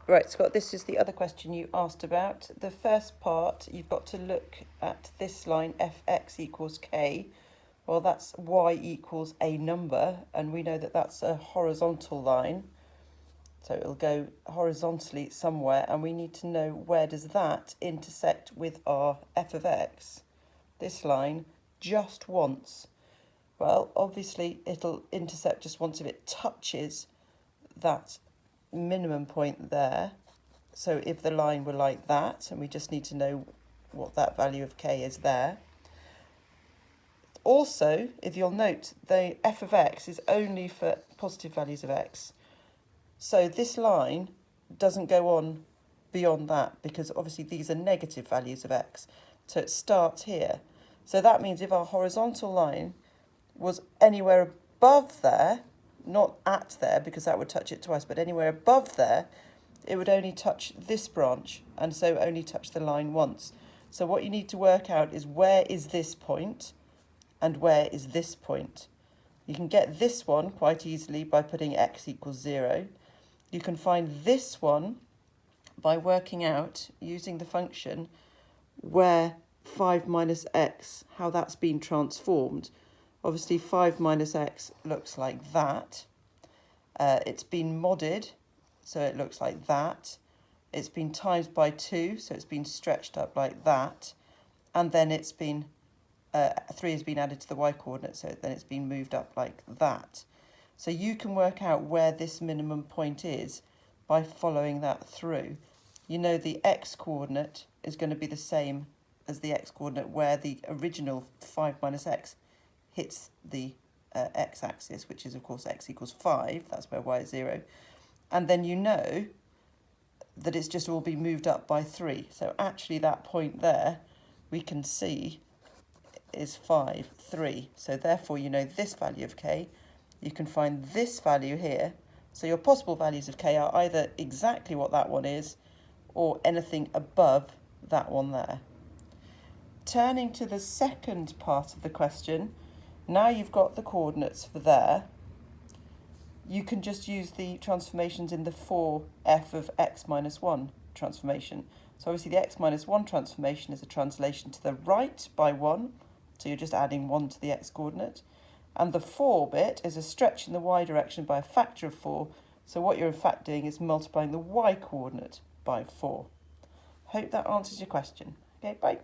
Right, Scott, this is the other question you asked about. The first part, you've got to look at this line, fx equals k. Well, that's y equals a number, and we know that that's a horizontal line. So it'll go horizontally somewhere, and we need to know where does that intersect with our f of x. This line just once. Well, obviously it'll intercept just once if it touches that minimum point there. So if the line were like that, and we just need to know what that value of k is there. Also, if you'll note, the f of x is only for positive values of x. So this line doesn't go on beyond that, because obviously these are negative values of x. So it starts here. So that means if our horizontal line was anywhere above there, not at there because that would touch it twice, but anywhere above there, it would only touch this branch, and so only touch the line once. So what you need to work out is where is this point and where is this point. You can get this one quite easily by putting x equals 0. You can find this one by working out, using the function, where 5 minus x, how that's been transformed. Obviously 5 minus x looks like that. It's been modded, so it looks like that. It's been times by 2, so it's been stretched up like that. And then it's been, 3 has been added to the y-coordinate, so then it's been moved up like that. So you can work out where this minimum point is by following that through. You know the x-coordinate is going to be the same as the x-coordinate where the original 5 minus x hits the x-axis, which is, of course, x equals 5. That's where y is 0. And then you know that it's just all been moved up by 3. So actually that point there, we can see, is 5, 3. So therefore, you know this value of k. You can find this value here. So your possible values of k are either exactly what that one is or anything above that one there. Turning to the second part of the question, now you've got the coordinates for there, you can just use the transformations in the 4f of x minus 1 transformation. So obviously the x minus 1 transformation is a translation to the right by 1, so you're just adding 1 to the x-coordinate. And the 4 bit is a stretch in the y direction by a factor of 4, so what you're in fact doing is multiplying the y-coordinate by 4. Hope that answers your question. Okay, bye.